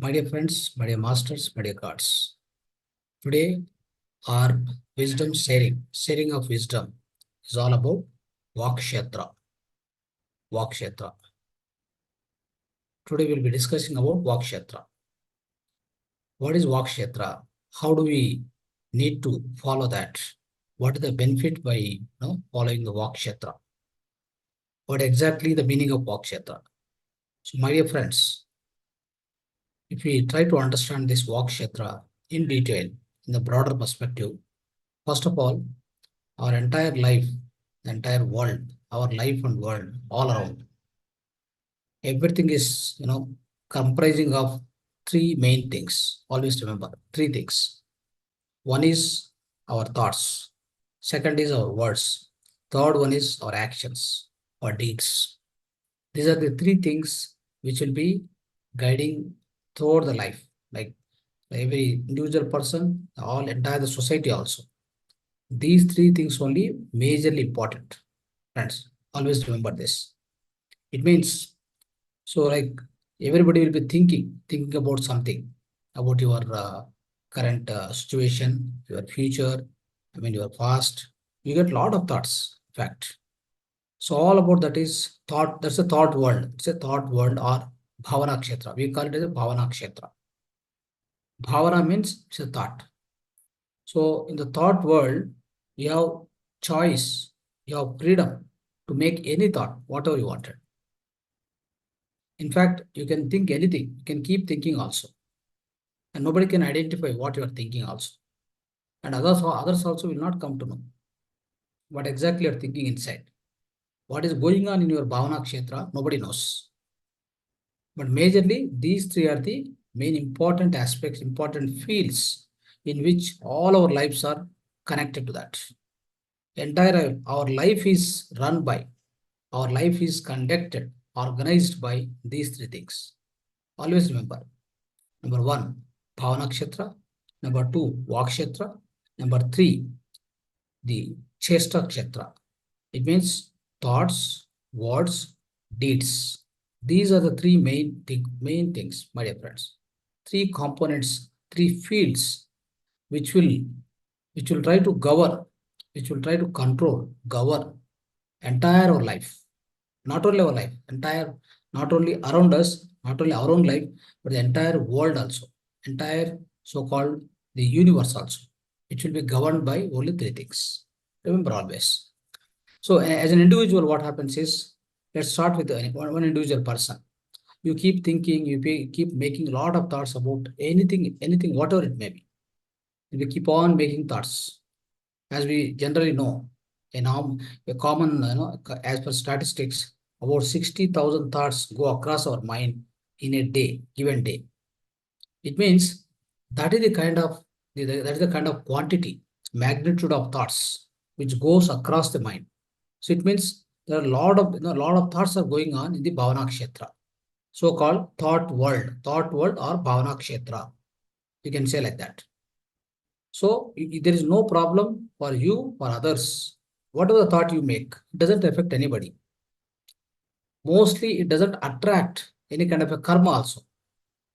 My dear friends, my dear masters, my dear gods. Today, our wisdom sharing of wisdom is all about Vaakshetra. Vaakshetra. Today, we'll be discussing about Vaakshetra. What is Vaakshetra? How do we need to follow that? What is the benefit by following the Vaakshetra? What exactly the meaning of Vaakshetra? So, my dear friends, if we try to understand this Vaakshetra in detail, in the broader perspective, first of all, our entire life, the entire world, our life and world, all around, everything is, comprising of three main things. Always remember three things. One is our thoughts. Second is our words. Third one is our actions or deeds. These are the three things which will be guiding throughout the life, like every individual person, all entire the society also. These three things only majorly important. Friends, always remember this. It means, so like everybody will be thinking about something, about your current situation, your future, your past. You get a lot of thoughts, in fact. So all about that is thought. That's a thought world. It's a thought world or bhavana kshetra. We call it as a bhavana kshetra. Bhavana means it's a thought. So in the thought world, you have choice, you have freedom to make any thought, whatever you wanted. In fact, you can think anything. You can keep thinking also. And nobody can identify what you are thinking also. And others also will not come to know what exactly you are thinking inside. What is going on in your bhavana kshetra, nobody knows. But majorly, these three are the main important aspects, important fields in which all our lives are connected to that. Entire our life is run by, our life is conducted, organized by these three things. Always remember. Number one, Bhavana Kshetra. Number two, Vaakshetra. Number three, the Chesta Kshetra. It means thoughts, words, deeds. These are the three main things, my dear friends. Three components, three fields, which will try to govern, which will try to control, govern entire our life. Not only our life, entire, not only around us, not only our own life, but the entire world also, entire so-called the universe also. It will be governed by only three things. Remember always. So as an individual, what happens is, let's start with one individual person. You keep thinking, keep making a lot of thoughts about anything, whatever it may be. We keep on making thoughts. As we generally know, a common, as per statistics, about 60,000 thoughts go across our mind in a day, given day. It means that is the kind of quantity, magnitude of thoughts which goes across the mind. So it means there are a lot of thoughts are going on in the Bhavana Kshetra, so-called thought world or Bhavana Kshetra. You can say like that. So there is no problem for you or others. Whatever the thought you make, it doesn't affect anybody. Mostly, it doesn't attract any kind of a karma also.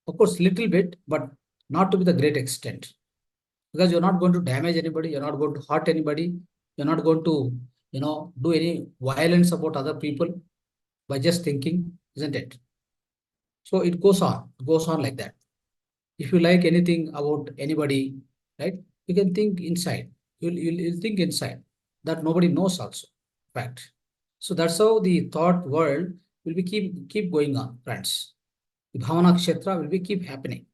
Of course, little bit, but not to be the great extent. Because you're not going to damage anybody, you're not going to hurt anybody, you're not going to, do any violence about other people by just thinking, isn't it? So it goes on like that. If you like anything about anybody, right, you can think inside. You'll think inside that nobody knows also. Fact. So that's how the thought world will be keep going on, friends. The Bhavana Kshetra will be keep happening.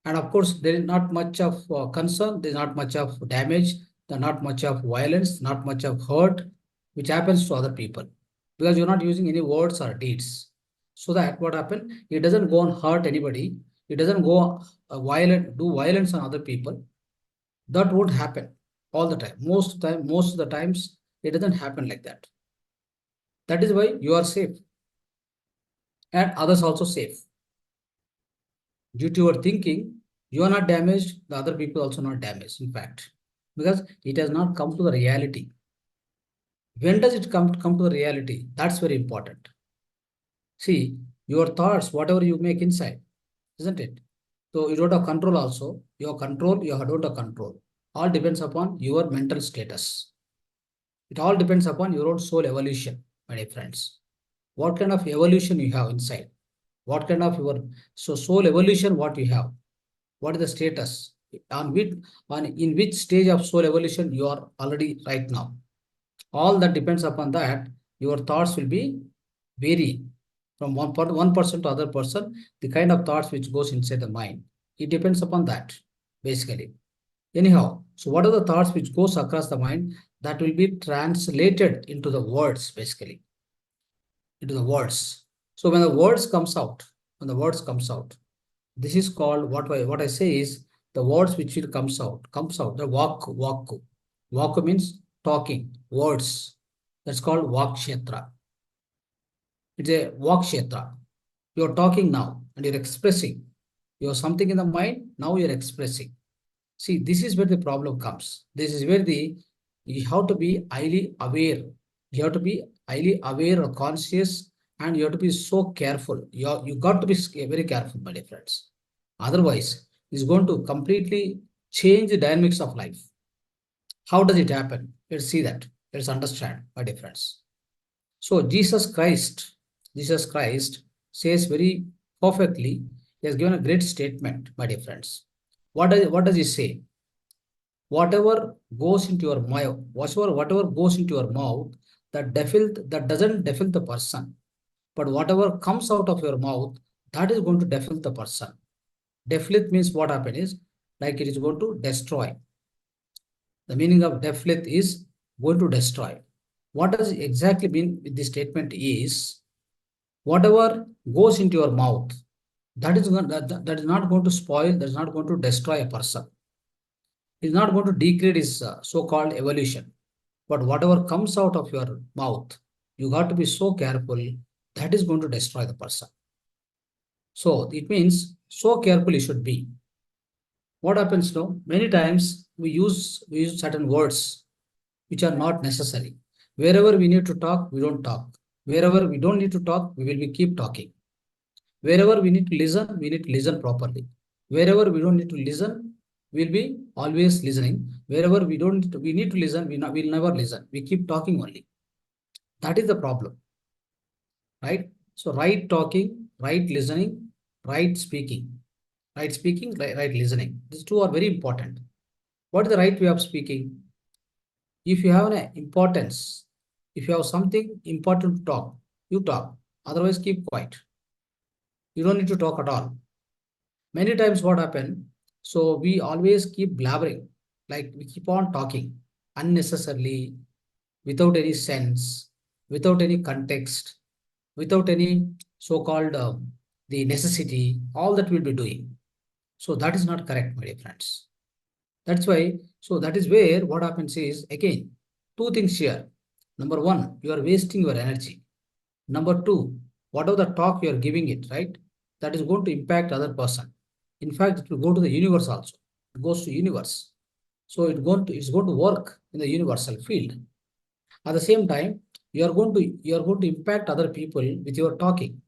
And of course, there is not much of concern, there's not much of damage, there's not much of violence, not much of hurt, which happens to other people. Because you're not using any words or deeds. So that what happened, it doesn't go and hurt anybody, it doesn't go do violence on other people. That won't happen all the time. Most of the times, it doesn't happen like that. That is why you are safe. And others also safe. Due to your thinking, you are not damaged, the other people also not damaged, in fact, because it has not come to the reality. When does it come to the reality? That's very important. See, your thoughts, whatever you make inside, isn't it? So you don't have control also. You have control, you don't have control. All depends upon your mental status. It all depends upon your own soul evolution, my dear friends. What kind of evolution you have inside? What kind of your soul evolution? What you have? What is the status? On which on in which stage of soul evolution you are already right now? All that depends upon that. Your thoughts will be vary from one person to other person. The kind of thoughts which goes inside the mind. It depends upon that, basically. Anyhow, so what are the thoughts which goes across the mind that will be translated into the words, basically, into the words. So when the words comes out, when the words comes out, this is called what I say is the words which will comes out. The walk means talking words. That's called Vaakshetra. It's a Vaakshetra. You're talking now and you're expressing. You have something in the mind. Now you're expressing. See, this is where the problem comes. This is where you have to be highly aware. You have to be highly aware or conscious, and you have to be so careful. You got to be very careful, my dear friends. Otherwise, it's going to completely change the dynamics of life. How does it happen? Let's see that. Let's understand, my dear friends. So Jesus Christ says very perfectly. He has given a great statement, my dear friends. What does he say? Whatever goes into your mouth, whatever goes into your mouth, that doesn't defile the person. But whatever comes out of your mouth, that is going to defile the person. Defileth means what happened is like it is going to destroy. The meaning of defileth is going to destroy. What does it exactly mean with this statement is whatever goes into your mouth, that is not going to spoil, that is not going to destroy a person. Is not going to degrade his so-called evolution. But whatever comes out of your mouth, you got to be so careful, that is going to destroy the person. So it means so careful you should be. What happens now? Many times we use certain words which are not necessary. Wherever we need to talk, we don't talk. Wherever we don't need to talk, we will be keep talking. Wherever we need to listen, we need to listen properly. Wherever we don't need to listen, we'll be always listening. Wherever we need to listen, we'll never listen. We keep talking only. That is the problem, right? So right talking, right listening, right speaking. Right speaking, right listening. These two are very important. What is the right way of speaking? If you have an importance, if you have something important to talk, you talk. Otherwise, keep quiet. You don't need to talk at all. Many times what happen, so we always keep blabbering, like we keep on talking unnecessarily, without any sense, without any context, without any so-called the necessity, all that we'll be doing. So that is not correct, my dear friends. That's why, so that is where what happens is, again, two things here. Number one, you are wasting your energy. Number two, whatever the talk you are giving it, right, that is going to impact other person. In fact, it will go to the universe also. It goes to universe. So it's going to work in the universal field. At the same time, you are going to impact other people with your talking.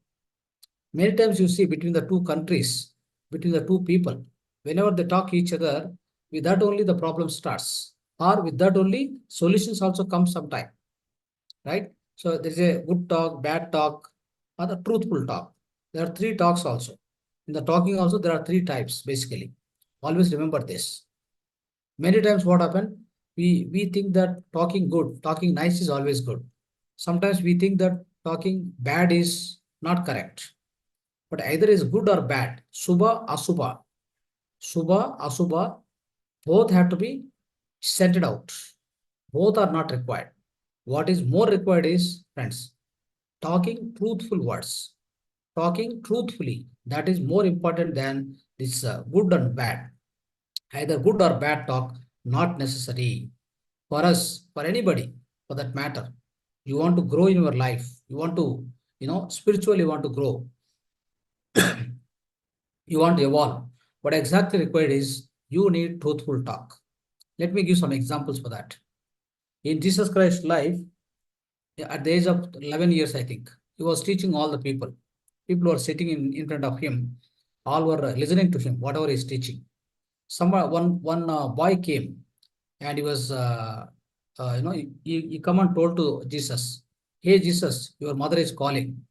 Many times you see between the two countries, between the two people, whenever they talk each other, with that only the problem starts. Or with that only solutions also come sometime. Right? So there is a good talk, bad talk, or the truthful talk. There are three talks also. In the talking also, there are three types basically. Always remember this. Many times what happen, we think that talking good, talking nice is always good. Sometimes we think that talking bad is not correct. But either is good or bad. Subha, Asubha. Subha, Asubha, both have to be settled out. Both are not required. What is more required is, friends, talking truthful words. Talking truthfully. That is more important than this good and bad. Either good or bad talk, not necessary. For us, for anybody, for that matter. You want to grow in your life. You want to, spiritually want to grow. You want to evolve. What exactly required is you need truthful talk. Let me give some examples for that. In Jesus Christ's life, at the age of 11 years, I think, he was teaching all the people. People were sitting in front of him. all were listening to him, whatever he's teaching. One boy came, and he was, he come and told to Jesus, "Hey Jesus, your mother is calling."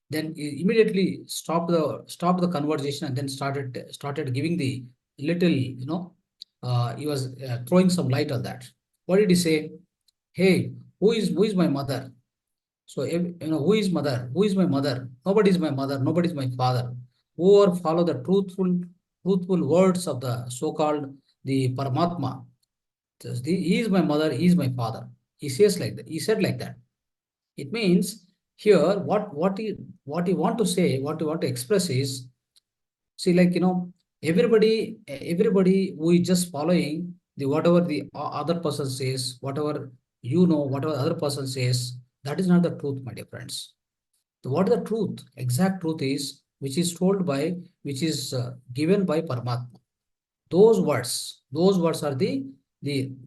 Then he immediately stopped the conversation and then started giving the little, he was throwing some light on that. What did he say? Hey, who is my mother? So, who is mother? Who is my mother? Nobody is my mother. Nobody is my father. Whoever follow the truthful words of the so-called the Paramatma, he is my mother. He is my father. He says like that. He said like that. It means here what he want to say, what he want to express is, see, like, everybody who is just following the whatever the other person says, whatever, whatever other person says, that is not the truth, my dear friends. What is the truth? Exact truth is which is given by Paramatma. Those words are the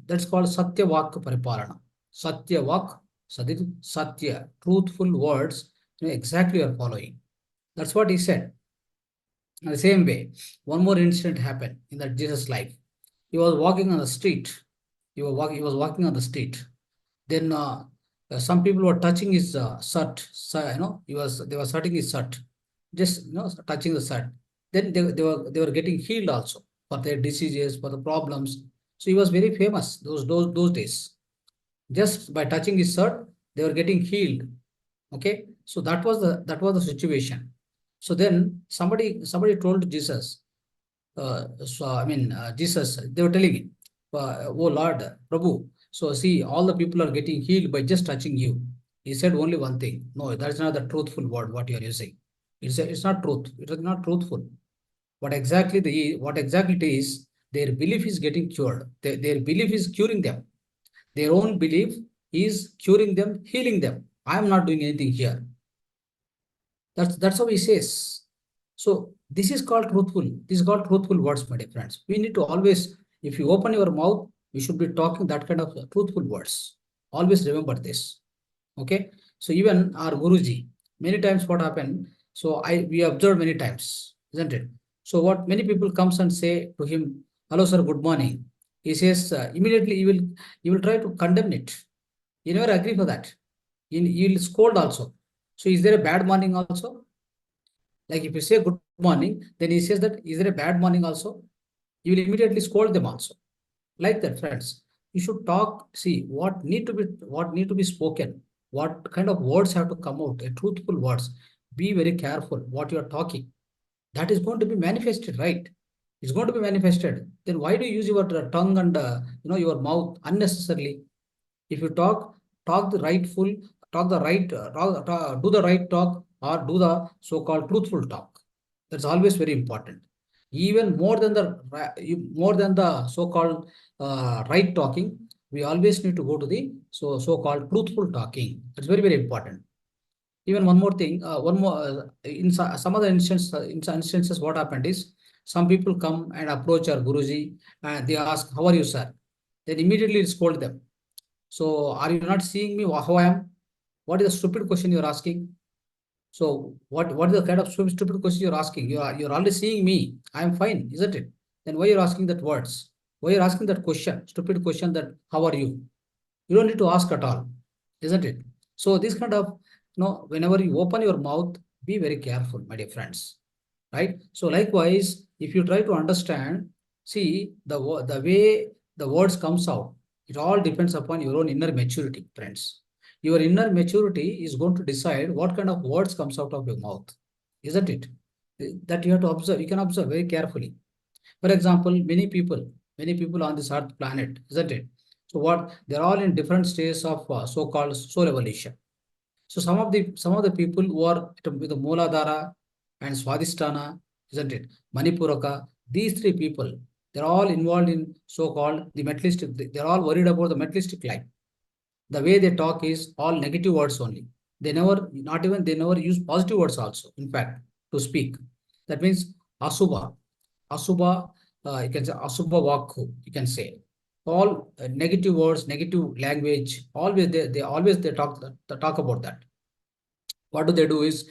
that's called Satya Vak Paripalana. Satya Vak, Satya, truthful words, exactly you are following. That's what he said. In the same way, one more incident happened in that Jesus' life. He was walking on the street. He was walking on the street. Then some people were touching his shirt. They were touching his shirt, just touching the shirt. Then they were getting healed also for their diseases, for the problems. So he was very famous those days. Just by touching his shirt, they were getting healed. Okay, so that was the situation. So then somebody told Jesus, Jesus, they were telling him, "Oh Lord, Prabhu, so see, all the people are getting healed by just touching you." He said only one thing. No, that's not the truthful word, what you are using. It's not truth. It is not truthful. What exactly it is, their belief is getting cured. Their belief is curing them. Their own belief is curing them, healing them. I am not doing anything here. That's how he says. So this is called truthful. This is called truthful words, my dear friends. We need to always, if you open your mouth, you should be talking that kind of truthful words. Always remember this. Okay. So even our Guruji, many times what happened, so we observed many times, isn't it? So what many people comes and say to him, "Hello sir, good morning." He says, immediately he will try to condemn it. He never agree for that. He will scold also. So is there a bad morning also? Like if you say good morning, then he says that is there a bad morning also? You will immediately scold them also. Like that, friends. You should talk, see what need to be spoken, what kind of words have to come out, a truthful words. Be very careful what you are talking. That is going to be manifested, right? It's going to be manifested. Then why do you use your tongue and your mouth unnecessarily? If you talk the rightful, talk the right, do the right talk or do the so-called truthful talk. That's always very important. Even more than the so-called right talking, we always need to go to the so-called truthful talking. That's very, very important. Even one more thing, in some other instances, what happened is some people come and approach our Guruji and they ask, "How are you, sir?" Then immediately scold them. So are you not seeing me how I am? What is the stupid question you're asking? So what is the kind of stupid question you're asking? You're already seeing me. I am fine, isn't it? Then why you're asking that words? Why you're asking that question? Stupid question that how are you? You don't need to ask at all, isn't it? So this kind of, whenever you open your mouth, be very careful, my dear friends. Right? So likewise, if you try to understand, see the way the words comes out, it all depends upon your own inner maturity, friends. Your inner maturity is going to decide what kind of words comes out of your mouth, isn't it? That you have to observe. You can observe very carefully. For example, many people on this earth planet, isn't it? So what they're all in different stages of so-called soul evolution. So some of the people who are with the Mooladhara and Swadhisthana, isn't it? Manipuraka, these three people, they're all involved in so-called the materialistic. They're all worried about the materialistic life. The way they talk is all negative words only. They never use positive words also, in fact, to speak. That means Asubha. Asubha, you can say Asubha Vakku, you can say. All negative words, negative language, always they talk about that. What do they do is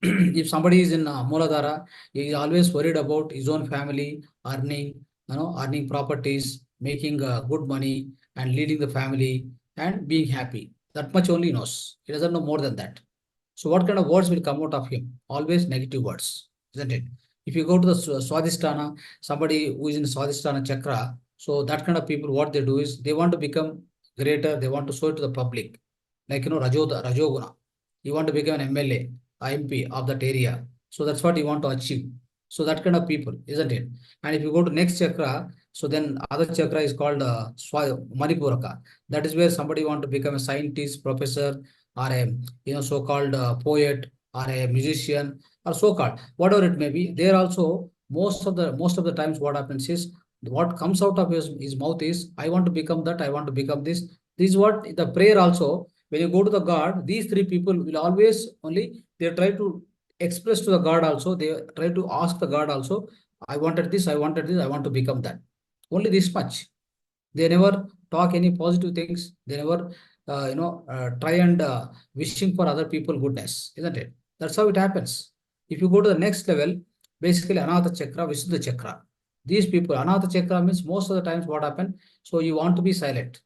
if somebody is in Mooladhara, he is always worried about his own family, earning properties, making good money, and leading the family and being happy. That much only he knows. He doesn't know more than that. So what kind of words will come out of him? Always negative words, isn't it? If you go to the Swadhisthana, somebody who is in Swadhisthana chakra, so that kind of people, what they do is they want to become greater. They want to show it to the public, like Rajoguna. You want to become an MLA, MP of that area. So that's what you want to achieve. So that kind of people, isn't it? And if you go to next chakra, so then other chakra is called Manipuraka. That is where somebody want to become a scientist, professor, or a so-called poet, or a musician, or so-called whatever it may be. There also most of the times what happens is what comes out of his mouth is, I want to become that, I want to become this. This is what the prayer also. When you go to the God, these three people will always only they try to express to the God also. They try to ask the God also, I wanted this, I wanted this, I want to become that. Only this much. They never talk any positive things. They never, try and wishing for other people goodness, isn't it? That's how it happens. If you go to the next level, basically Anahata Chakra, Visuddha Chakra. These people, Anahata Chakra means most of the times what happen. So you want to be silent.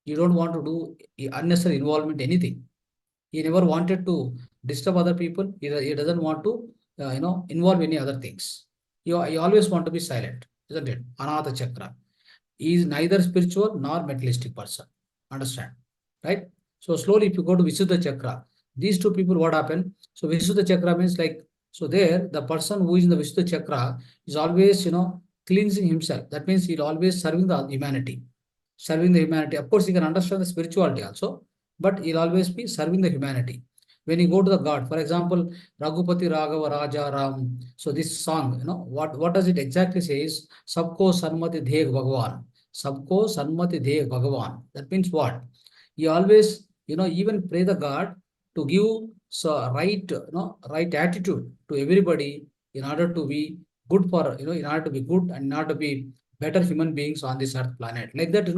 You don't want to do unnecessary involvement anything. He never wanted to disturb other people. He doesn't want to, involve any other things. You always want to be silent, isn't it? Anahata Chakra is neither spiritual nor materialistic person. Understand? Right? So slowly, if you go to Visuddha Chakra, these two people, what happen? So Visuddha Chakra means like, so there, the person who is in the Visuddha Chakra is always, cleansing himself. That means he's always serving the humanity. Serving the humanity. Of course, he can understand the spirituality also, but he'll always be serving the humanity. When you go to the God, for example, Raghupati Raghava Raja Ram. So this song, what does it exactly say is Sabko Sanmati Dhek Bhagavan. Sabko Sanmati Dhek Bhagavan. That means what? You always, even pray the God to give so right attitude to everybody in order to be good for, in order to be good and in order to be better human beings on this earth planet. Like that,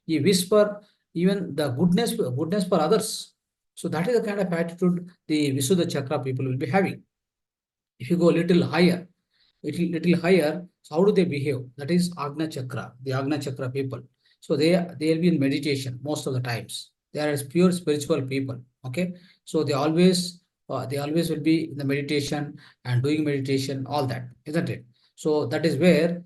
you whisper even the goodness for others. So that is the kind of attitude the Visuddha Chakra people will be having. If you go a little higher, so how do they behave? That is Agna Chakra, the Agna Chakra people. So they'll be in meditation most of the times. They are pure spiritual people. Okay, so they always will be in the meditation and doing meditation, all that, isn't it? So that is where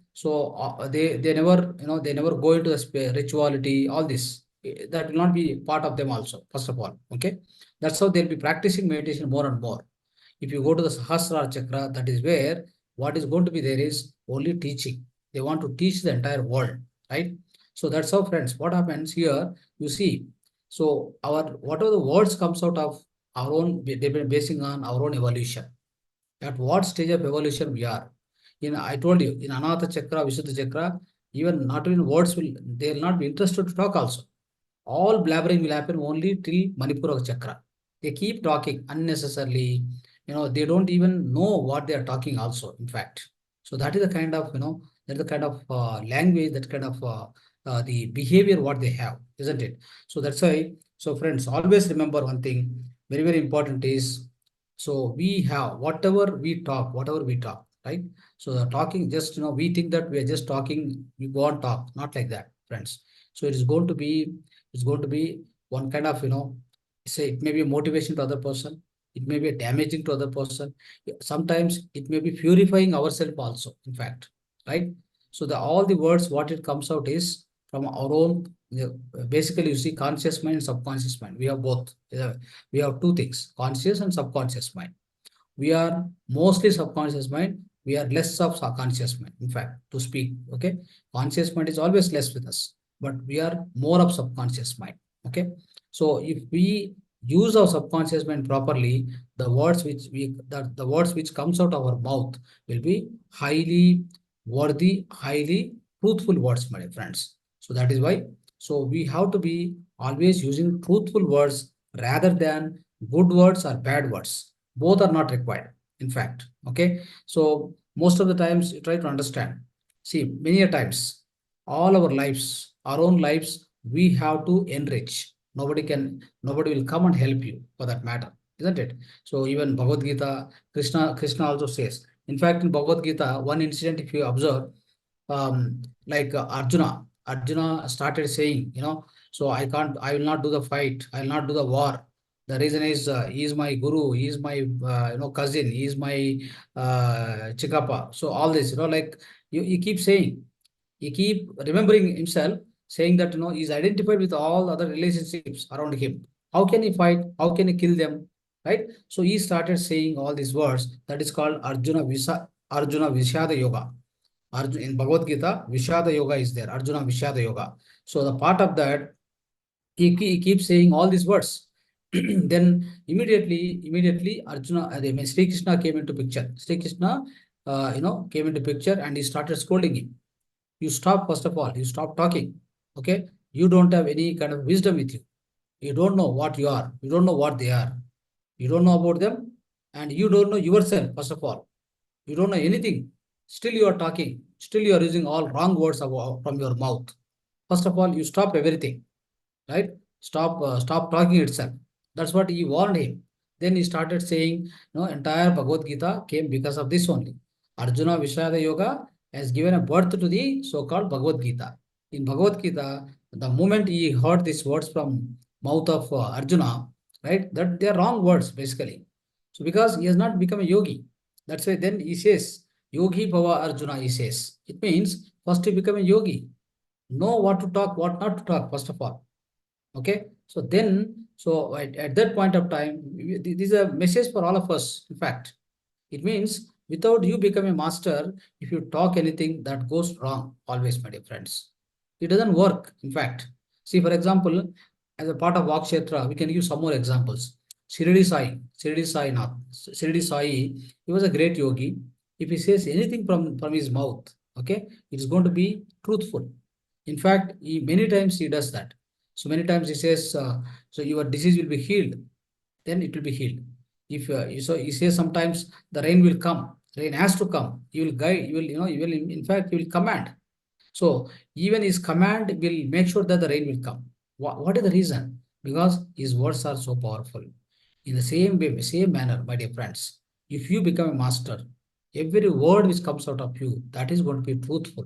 they never they never go into the spirituality, all this. That will not be part of them also. First of all, okay, that's how they'll be practicing meditation more and more. If you go to the Sahasrara Chakra, that is where what is going to be there is only teaching. They want to teach the entire world, right? So that's how, friends, what happens here, you see. So whatever the words comes out of our own, they've been basing on our own evolution. At what stage of evolution we are. I told you, in Anahata Chakra, Visuddha Chakra, even not even words they'll not be interested to talk also. All blabbering will happen only till Manipura Chakra. They keep talking unnecessarily. They don't even know what they are talking also, in fact. So that is the kind of, that's the kind of language, that kind of the behavior what they have, isn't it? So that's why, so friends, always remember one thing, very, very important is, so we have, whatever we talk, right? So the talking, just, we think that we are just talking, we go on talk, not like that, friends. So it's going to be one kind of, say it may be a motivation to other person. It may be a damaging to other person. Sometimes it may be purifying ourselves also, in fact, right? So all the words, what it comes out is from our own, basically you see conscious mind and subconscious mind. We have both. We have two things, conscious and subconscious mind. We are mostly subconscious mind. We are less of subconscious mind, in fact, to speak. Okay. Conscious mind is always less with us, but we are more of subconscious mind. Okay. So if we use our subconscious mind properly, the words which comes out of our mouth will be highly worthy, highly truthful words, my friends. So that is why. So we have to be always using truthful words rather than good words or bad words. Both are not required, in fact. Okay. So most of the times you try to understand. See, many a times, all our lives, our own lives, we have to enrich. Nobody will come and help you for that matter. isn't it? So even Bhagavad Gita, Krishna also says. In fact, in Bhagavad Gita, one incident, if you observe, like Arjuna started saying, so I will not do the fight, I will not do the war. The reason is he is my guru, he is my cousin, he is my chikapa. So all this, like you keep saying, he keep remembering himself, saying that he's identified with all other relationships around him. How can he fight? How can he kill them? Right? So he started saying all these words. That is called Arjuna Vishada Yoga. Arjuna, in Bhagavad Gita, Vishada Yoga is there. Arjuna Vishada Yoga. So the part of that, he keeps saying all these words. Then immediately Arjuna, I mean, Sri Krishna came into picture. Sri Krishna, came into picture and he started scolding him. You stop, first of all, you stop talking. Okay. You don't have any kind of wisdom with you. You don't know what you are. You don't know what they are. You don't know about them. And you don't know yourself, first of all. You don't know anything. Still you are talking. Still you are using all wrong words from your mouth. First of all, you stop everything, right? Stop talking itself. That's what he warned him. Then he started saying, entire Bhagavad Gita came because of this only. Arjuna Vishada Yoga has given a birth to the so-called Bhagavad Gita. In Bhagavad Gita, the moment he heard these words from mouth of Arjuna, right, that they are wrong words basically. So because he has not become a yogi, that's why then he says, Yogi Bhava Arjuna, he says. It means first you become a yogi. Know what to talk, what not to talk, first of all. Okay. So then, at that point of time, this is a message for all of us, in fact. It means without you become a master, if you talk anything, that goes wrong always, my dear friends. It doesn't work, in fact. See, for example, as a part of Vaakshetra, we can give some more examples. Shirdi Sai, he was a great yogi. If he says anything from his mouth, okay, it is going to be truthful. In fact, many times he does that. So many times he says, so your disease will be healed, then it will be healed. If so, he says sometimes the rain will come, rain has to come. You will guide, you will, in fact, you will command. So even his command will make sure that the rain will come. What is the reason? Because his words are so powerful. In the same way, same manner, my dear friends, if you become a master, every word which comes out of you, that is going to be truthful.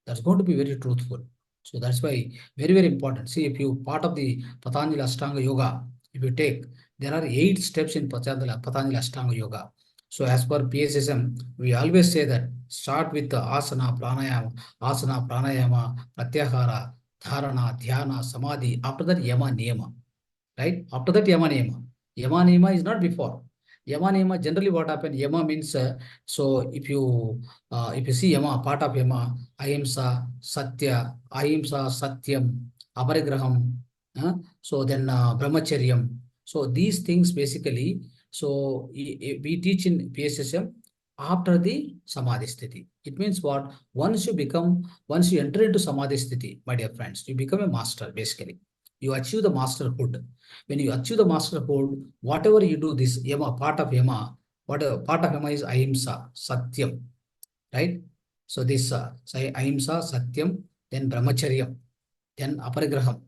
That's going to be very truthful. So that's why very, very important. See, if you part of the Patanjali Ashtanga Yoga, if you take, there are 8 steps in Patanjali Ashtanga Yoga. So as per PSSM, we always say that start with the asana, pranayama, pratyahara, dharana, dhyana, samadhi. After that, yama, niyama. Right? After that, yama, niyama. Yama, niyama is not before. Yama, niyama, generally what happens, yama means, so if you see yama, part of yama, ahimsa, satya, ahimsa, satyam, aparigraham, so then brahmacharyam. So these things basically, so we teach in PSSM after the samadhi sthiti. It means what? Once you enter into samadhi sthiti, my dear friends, you become a master basically. You achieve the masterhood. When you achieve the masterhood, whatever you do, this yama, part of yama, whatever part of yama is ahimsa, satyam, right? So this say ahimsa, satyam, then brahmacharyam, then aparigraham,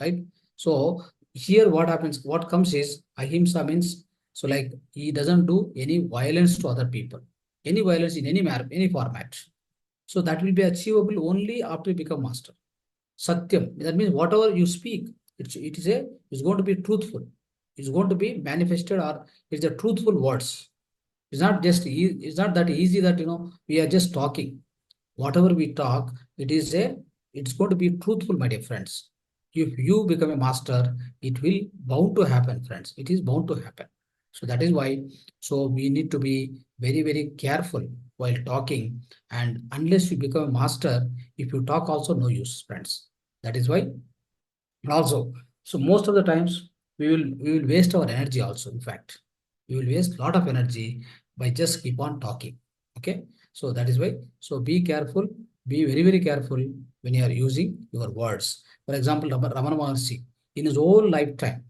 right? So here what happens, what comes is ahimsa means, so like he doesn't do any violence to other people, any violence in any format. So that will be achievable only after you become master. Satyam, that means whatever you speak, it's going to be truthful. It's going to be manifested, or it's the truthful words. It's not that easy that we are just talking. Whatever we talk, it's going to be truthful, my dear friends. If you become a master, it will bound to happen, friends. It is bound to happen. So that is why, so we need to be very, very careful while talking. And unless you become a master, if you talk also, no use, friends. That is why also, so most of the times we will waste our energy also. In fact, we will waste a lot of energy by just keep on talking. Okay. So that is why, so be careful, be very, very careful when you are using your words. For example, Ramana Maharshi, in his whole lifetime,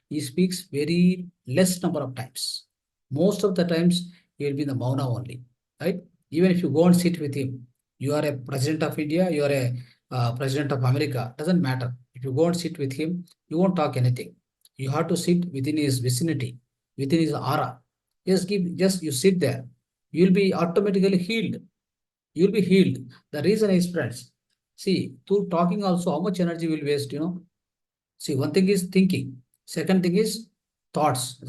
he speaks very less number of times. Most of the times, he will be in the Mauna only, right? Even if you go and sit with him, you are a president of India, you are a president of America, doesn't matter. If you go and sit with him, you won't talk anything. You have to sit within his vicinity, within his aura. Just you sit there. You'll be automatically healed. You'll be healed. The reason is, friends, see, through talking also, how much energy will waste, See, one thing is thinking. Second thing is thoughts.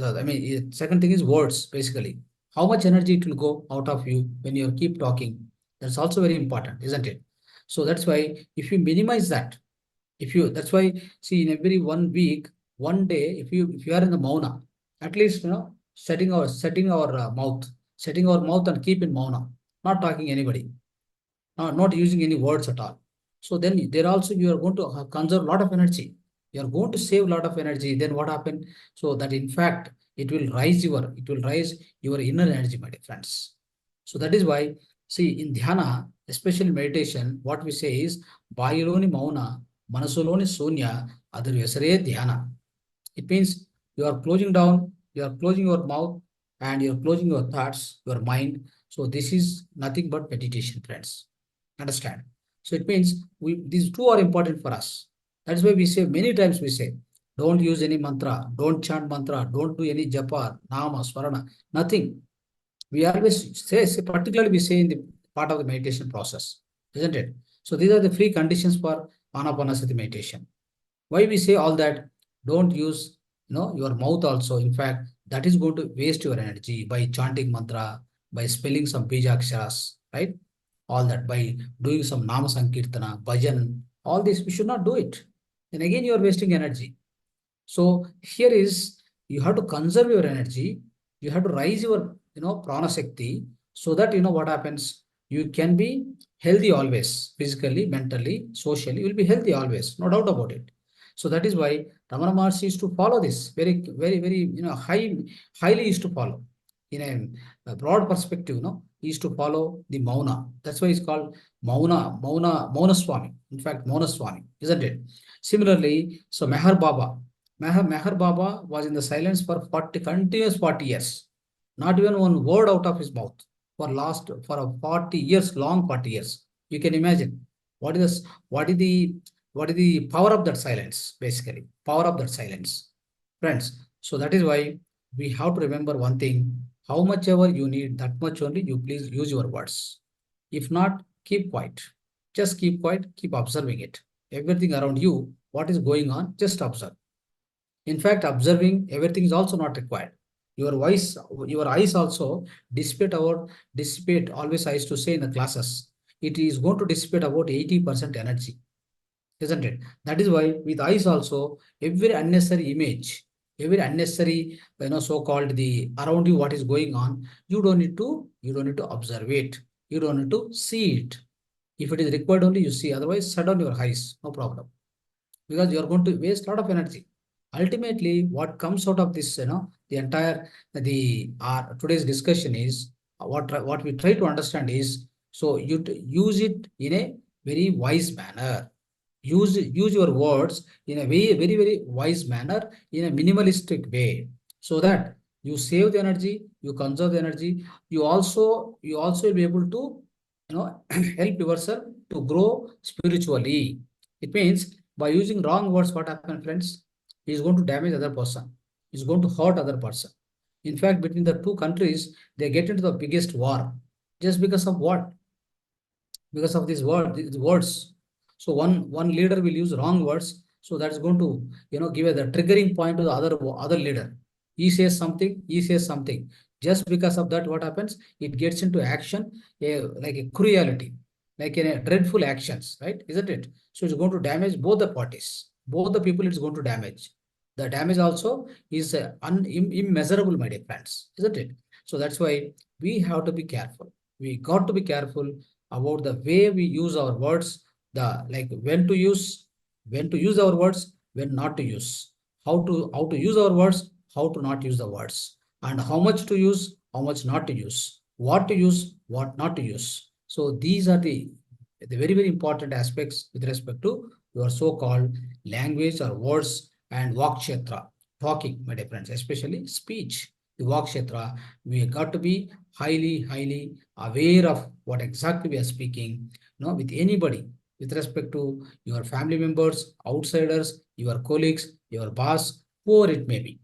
Second thing is words, basically. How much energy it will go out of you when you keep talking. That's also very important, isn't it? So that's why if you minimize that, that's why, see, in every 1 week, one day, if you are in the mauna, at least, setting our mouth and keep in mauna, not talking anybody, not using any words at all. So then there also you are going to conserve a lot of energy. You are going to save a lot of energy. Then what happened? So that in fact it will rise your inner energy, my dear friends. So that is why, see, in dhyana, especially meditation, what we say is Bayiloni Mauna, Manasuloni Sunya, Adar Vesare Dhyana. It means you are closing down, you are closing your mouth, and you are closing your thoughts, your mind. So this is nothing but meditation, friends. Understand? So it means these two are important for us. That's why we say many times we say, don't use any mantra, don't chant mantra, don't do any japa, nama, swarana, nothing. We always say, particularly we say in the part of the meditation process, isn't it? So these are the free conditions for anapanasati meditation. Why we say all that? Don't use your mouth also. In fact, that is going to waste your energy by chanting mantra, by spelling some bijaksharas, right? All that by doing some nama sankirtana, bhajan, all this we should not do it. And again, you are wasting energy. So here is, you have to conserve your energy. You have to raise your prana shakti, so that what happens. You can be healthy always, physically, mentally, socially. You will be healthy always, no doubt about it. So that is why Ramana Maharshi used to follow this very, very, very highly used to follow in a broad perspective. He used to follow the Mauna. That's why it's called Mauna Swami. In fact, Mauna Swami, isn't it? Similarly, so Meher Baba. Meher Baba was in the silence for continuous 40 years. Not even one word out of his mouth for a 40 years, long 40 years. You can imagine what is this, what is the power of that silence, basically. Power of that silence. Friends, so that is why we have to remember one thing. How much ever you need, that much only you please use your words. If not, keep quiet. Just keep quiet, keep observing it. Everything around you, what is going on, just observe. In fact, observing everything is also not required. Your voice, your eyes also dissipate. Always I used to say in the classes, it is going to dissipate about 80% energy, isn't it? That is why with eyes also, every unnecessary image, every unnecessary, so-called the around you, what is going on, you don't need to observe it. You don't need to see it. If it is required only, you see. Otherwise, shut down your eyes, no problem, because you are going to waste a lot of energy. Ultimately, what comes out of this, the entire the today's discussion is, what we try to understand is, so you use it in a very wise manner. Use your words in a very, very, very wise manner, in a minimalistic way, so that you save the energy, you conserve the energy. You also will be able to help yourself to grow spiritually. It means by using wrong words, what happens, friends? He is going to damage other person. He is going to hurt other person. In fact, between the two countries, they get into the biggest war. Just because of what? Because of these words. So one leader will use wrong words. So that's going to give the triggering point to the other leader. He says something. Just because of that, what happens? It gets into action, like a cruelty, like in a dreadful actions, right? Isn't it? So it's going to damage both the parties, both the people. It's going to damage. The damage also is immeasurable, my dear friends, isn't it? So that's why we have to be careful. We got to be careful about the way we use our words, the like when to use our words, when not to use, how to use our words, how to not use the words, and how much to use, how much not to use, what not to use. So these are the very, very important aspects with respect to your so-called language or words and Vaakshetra, talking, my dear friends, especially speech. The Vaakshetra, we got to be highly, highly aware of what exactly we are speaking, with anybody, with respect to your family members, outsiders, your colleagues, your boss, poor it may be,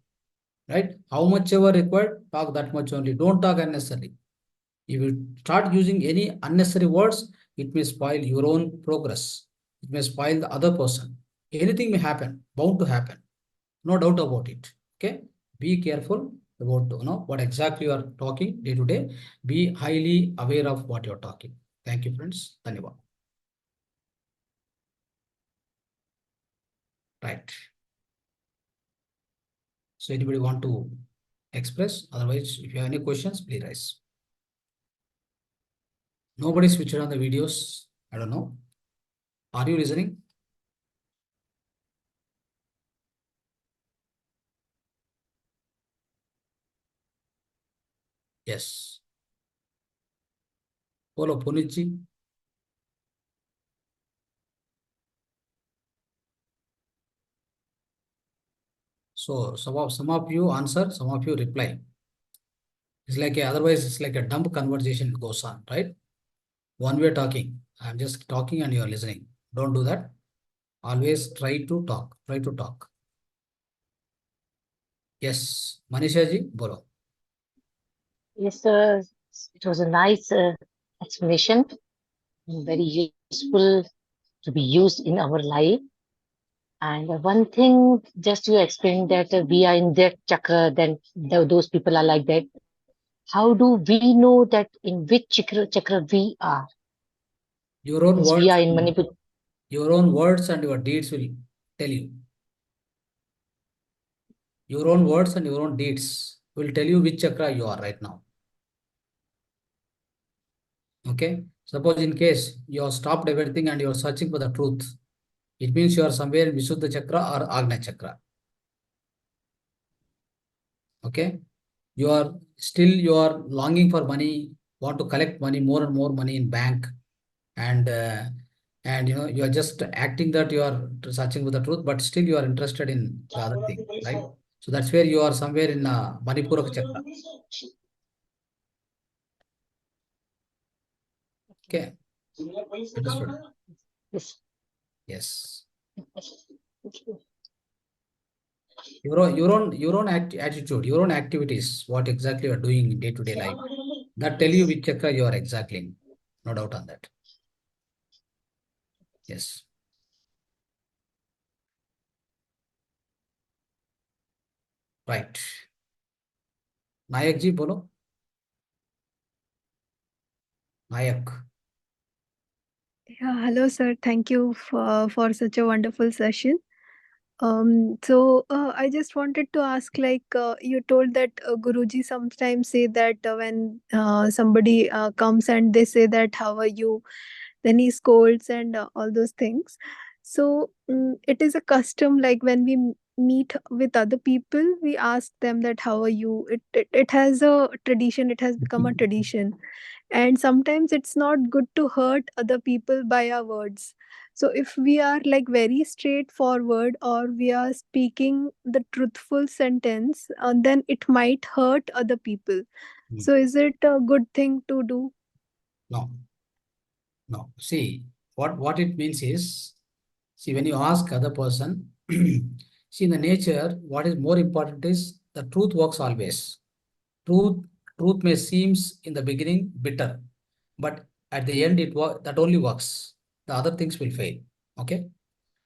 right? How much ever required, talk that much only. Don't talk unnecessarily. If you start using any unnecessary words, it may spoil your own progress. It may spoil the other person. Anything may happen, bound to happen. No doubt about it. Okay. Be careful about what exactly you are talking day to day. Be highly aware of what you're talking. Thank you, friends. Dhanyavad. Right. So anybody want to express? Otherwise, if you have any questions, please raise. Nobody switched on the videos. I don't know. Are you listening? Yes. Follow Punitji. So some of you answer, some of you reply. It's like otherwise it's like a dumb conversation goes on, right? One way talking. I'm just talking and you're listening. Don't do that. Always try to talk. Try to talk. Yes. Manisha ji, bolo. Yes, it was a nice explanation, very useful to be used in our life. And one thing, just you explained that we are in that chakra, then those people are like that. How do we know that in which chakra we are? Your own Means we words, are in Manipur. your own words and your deeds will tell you. Your own words and your own deeds will tell you which chakra you are right now. Okay. Suppose in case you have stopped everything and you are searching for the truth, it means you are somewhere in Visuddha chakra or Agna chakra. Okay. You are longing for money, want to collect money, more and more money in bank, and you are just acting that you are searching for the truth, but still you are interested in the other thing, right? So that's where you are somewhere in Manipuraka chakra. Okay. Understood. Yes. Yes. Your own attitude, your own activities, what exactly you are doing in day-to-day life, that tell you which chakra you are exactly in. No doubt on that. Yes. Right. Nayak ji, bolo. Nayak. Yeah, hello, sir. Thank you for such a wonderful session. I just wanted to ask, you told that Guruji sometimes say that when somebody comes and they say that, how are you? Then he scolds and all those things. So it is a custom, like when we meet with other people, we ask them that, how are you? It has a tradition, it has become a tradition. And sometimes it's not good to hurt other people by our words. So if we are like very straightforward, or we are speaking the truthful sentence, then it might hurt other people. So is it a good thing to do? No, no. See, what it means is, see, when you ask other person, see, in the nature, what is more important is the truth works always. Truth, truth may seems in the beginning bitter, but at the end that only works. The other things will fail. Okay.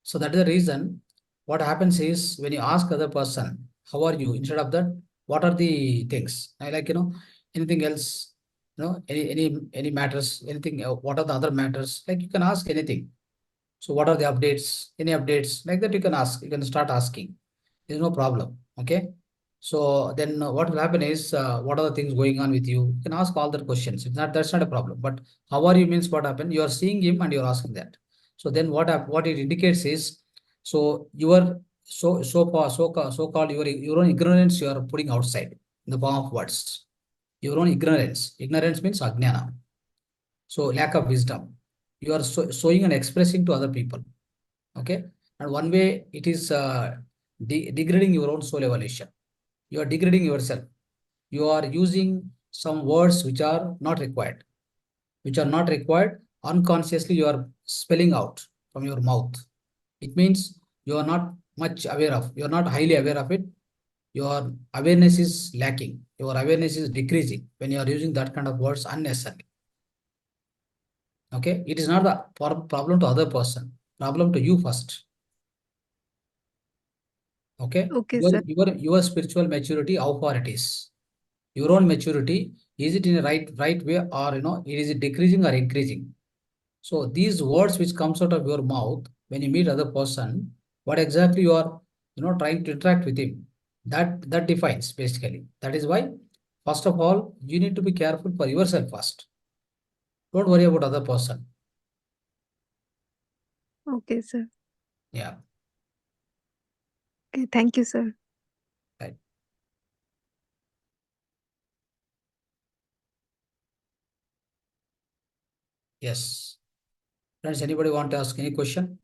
So that is the reason. What happens is when you ask other person, how are you? Instead of that, what are the things? I like, anything else, any matters, anything, what are the other matters? Like you can ask anything. So what are the updates? Any updates? Like that you can ask. You can start asking. There's no problem. Okay. So then what will happen is, what are the things going on with you? You can ask all the questions. It's not, that's not a problem. But how are you means what happened? You are seeing him and you're asking that. So then what it indicates is, so you are so called your own ignorance you are putting outside in the form of words. Your own ignorance. Ignorance means ajnana. So lack of wisdom. You are showing and expressing to other people. Okay. And one way it is degrading your own soul evolution. You are degrading yourself. You are using some words which are not required. Which are not required. Unconsciously, you are spelling out from your mouth. It means you are not much aware of. You're not highly aware of it. Your awareness is lacking. Your awareness is decreasing when you are using that kind of words unnecessarily. Okay, it is not the problem to other person. Problem to you first. Okay, Okay, sir. your spiritual maturity, how far it is. Your own maturity, is it in a right way, or is it decreasing or increasing? So these words which comes out of your mouth when you meet other person, what exactly you are trying to interact with him, that defines basically. That is why, first of all, you need to be careful for yourself first. Don't worry about other person. Okay, sir. Yeah, Okay, thank you, sir. right. Yes. Friends, anybody want to ask any question?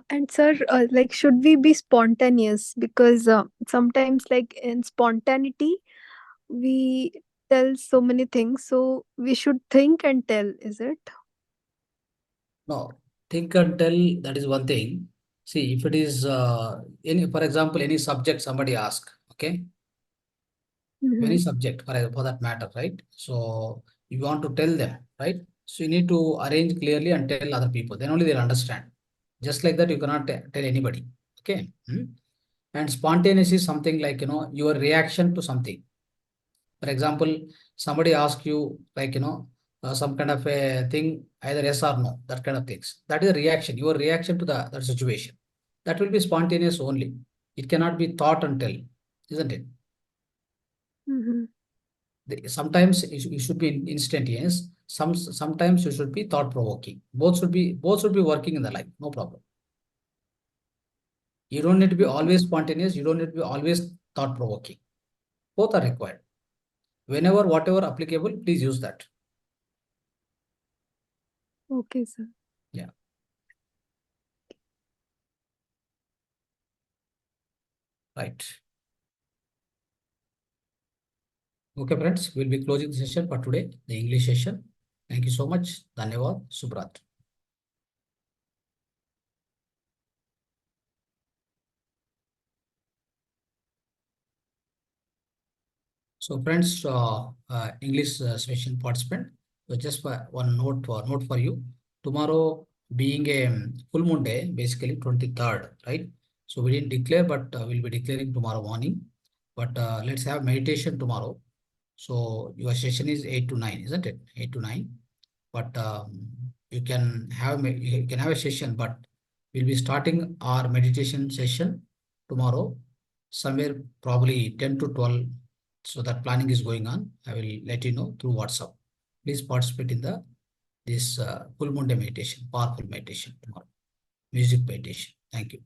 And sir, like, should we be spontaneous? Because sometimes, like in spontaneity, we tell so many things. So we should think and tell, is it? No, think and tell, that is one thing. See, if it is for example, any subject somebody ask, okay, any Mm-hmm. subject for that matter, right? So you want to tell them, right? So you need to arrange clearly and tell other people. Then only they'll understand. Just like that, you cannot tell anybody. Okay. And spontaneous is something like your reaction to something. For example, somebody asks you like some kind of a thing, either yes or no, that kind of things. That is a reaction. Your reaction to that situation. That will be spontaneous only. It cannot be thought and tell, isn't it? Mm-hmm. Sometimes you should be instantaneous. Sometimes you should be thought provoking. Both should be working in the life. No problem. You don't need to be Okay. always spontaneous. You don't need to be always thought provoking. Both are required. Whenever, whatever applicable, please use that. Okay, sir. Yeah. Right. Okay, friends. We'll be closing the session for today, the English session. Thank you so much. Dhanyavad. Subrat. So friends, English session participant. So just one note for you. Tomorrow being a full moon day, basically 23rd, right? So we didn't declare, but we'll be declaring tomorrow morning. But let's have meditation tomorrow. So your session is 8 to 9, isn't it? 8 to 9. But you can have a session, but we'll be starting our meditation session tomorrow, somewhere probably 10 to 12. So that planning is going on. I will let you know through WhatsApp. Please participate in this full moon day meditation, powerful meditation tomorrow, music meditation. Thank you.